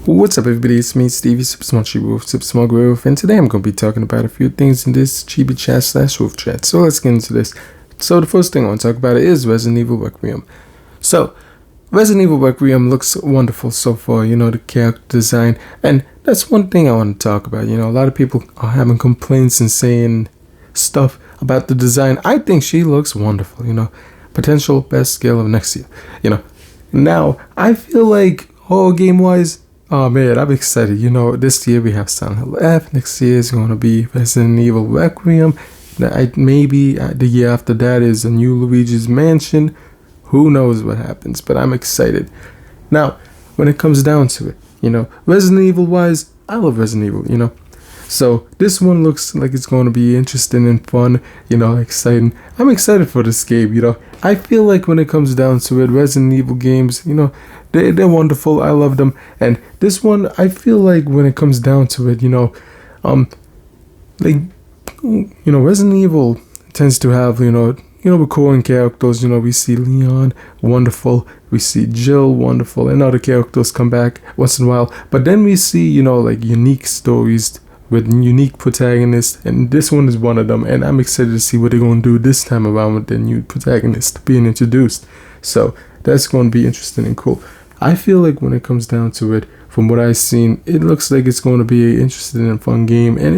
What's up, everybody? It's me, Stevie, Supersmallchibiwolf, Supersmallchibiwolf, and today I'm going to be talking about a few things in this Chibi chat / wolf chat. So let's get into this. So the first thing I want to talk about is Resident Evil Requiem. So Resident Evil Requiem looks wonderful so far, the character design, and that's one thing I want to talk about. A lot of people are having complaints and saying stuff about the design. I think she looks wonderful, potential best skill of next year, Now, I feel like horror game-wise, oh man, I'm excited. This year we have Silent Hill F. Next year is going to be Resident Evil Requiem. Maybe the year after that is a new Luigi's Mansion. Who knows what happens, but I'm excited. Now, when it comes down to it, Resident Evil wise, I love Resident Evil, So this one looks like it's going to be interesting and fun, exciting. I'm excited for this game, I feel like when it comes down to it, Resident Evil games, they're wonderful. I love them. And this one, I feel like when it comes down to it, Resident Evil tends to have, recurring characters. We see Leon, wonderful. We see Jill, wonderful. And other characters come back once in a while. But then we see, unique stories with unique protagonists, and this one is one of them, and I'm excited to see what they're going to do this time around with the new protagonist being introduced. So that's going to be interesting and cool. I feel like when it comes down to it, from what I've seen, it looks like it's going to be an interesting and fun game, and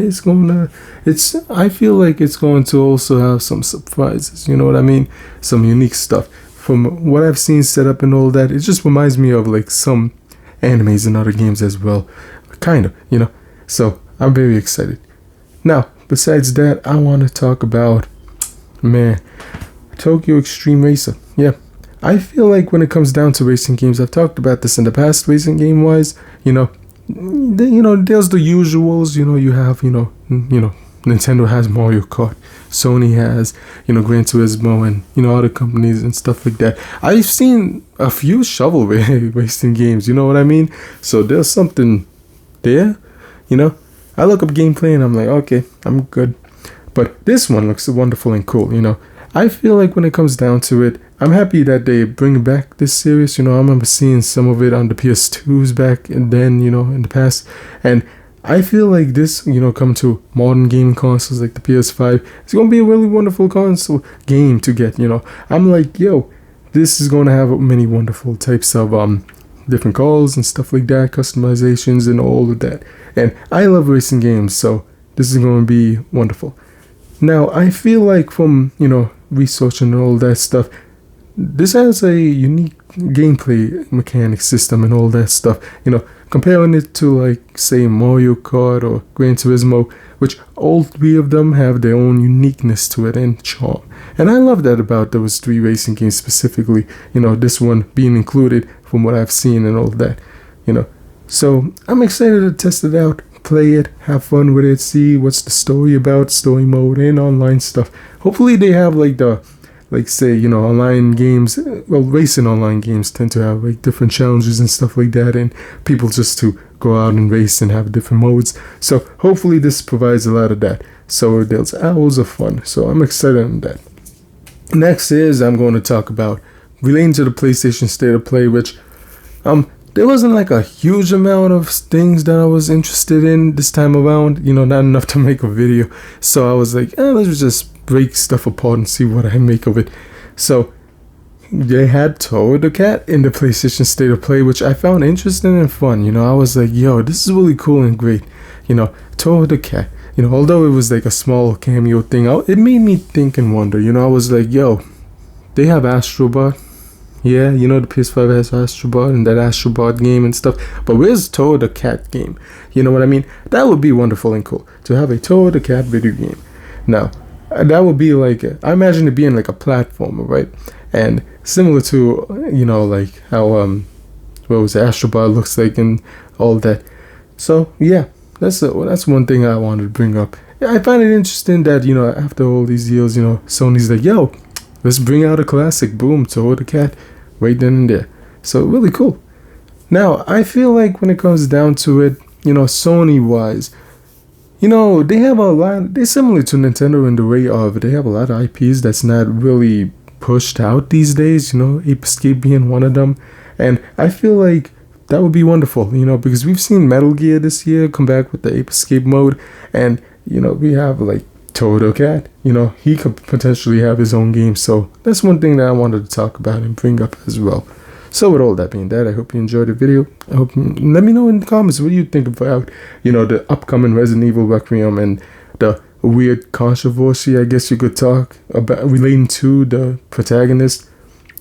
I feel like it's going to also have some surprises, you know what I mean? Some unique stuff. From what I've seen set up and all that, it just reminds me of like some animes and other games as well, kind of, So I'm very excited. Now, besides that, I want to talk about, Tokyo Extreme Racer. Yeah, I feel like when it comes down to racing games, I've talked about this in the past, racing game wise, there's the usuals, you have, Nintendo has Mario Kart, Sony has, Gran Turismo, and, other companies and stuff like that. I've seen a few shovel racing games, you know what I mean? So there's something there, I look up gameplay and I'm like, okay, I'm good. But this one looks wonderful and cool, I feel like when it comes down to it, I'm happy that they bring back this series. I remember seeing some of it on the PS2s back and then, in the past. And I feel like this, come to modern gaming consoles like the PS5, it's going to be a really wonderful console game to get, I'm like, this is going to have many wonderful types of different calls and stuff like that, customizations and all of that. And I love racing games, so this is going to be wonderful. Now, I feel like from, researching all that stuff, this has a unique gameplay mechanic system and all that stuff. Comparing it to, like, say, Mario Kart or Gran Turismo, which all three of them have their own uniqueness to it and charm. And I love that about those three racing games specifically, this one being included from what I've seen and all that, So I'm excited to test it out, play it, have fun with it, see what's the story about, story mode, and online stuff. Hopefully they have online games. Well, racing online games tend to have like different challenges and stuff like that, and people just to go out and race and have different modes. So hopefully this provides a lot of that. So there's hours of fun. So I'm excited on that. Next is I'm going to talk about relating to the PlayStation State of Play, which there wasn't like a huge amount of things that I was interested in this time around, not enough to make a video. So I was like, let's just break stuff apart and see what I make of it. So they had Toad the Cat in the PlayStation State of Play, which I found interesting and fun. I was like, this is really cool and great. Toad the Cat, although it was like a small cameo thing, it made me think and wonder. I was like, they have Astrobot. Yeah, the PS5 has Astrobot and that Astrobot game and stuff. But where's Toad the Cat game? You know what I mean? That would be wonderful and cool to have a Toad the Cat video game. Now, that would be like, I imagine it being like a platformer, right? And similar to, like how, Astrobot looks like and all that. So, yeah, that's one thing I wanted to bring up. Yeah, I find it interesting that, after all these years, Sony's like, let's bring out a classic. Boom, Toad the Cat. Right then and there. So really cool. Now, I feel like when it comes down to it, Sony wise, they have a lot, they're similar to Nintendo in the way of they have a lot of IPs that's not really pushed out these days, Ape Escape being one of them. And I feel like that would be wonderful, you know, because we've seen Metal Gear this year come back with the Ape Escape mode, and, you know, we have like Toto Cat, you know, he could potentially have his own game. So that's one thing that I wanted to talk about and bring up as well. So with all that being said, I hope you enjoyed the video. Let me know in the comments what you think about, you know, the upcoming Resident Evil Requiem and the weird controversy, I guess you could talk about, relating to the protagonist,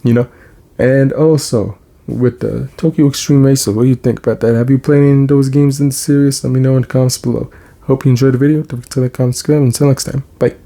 you know, and also with the Tokyo Extreme Racer. What do you think about that? Have you played any of those games in the series? Let me know in the comments below. Hope you enjoyed the video. Don't forget to like, comment, subscribe. Until next time, bye.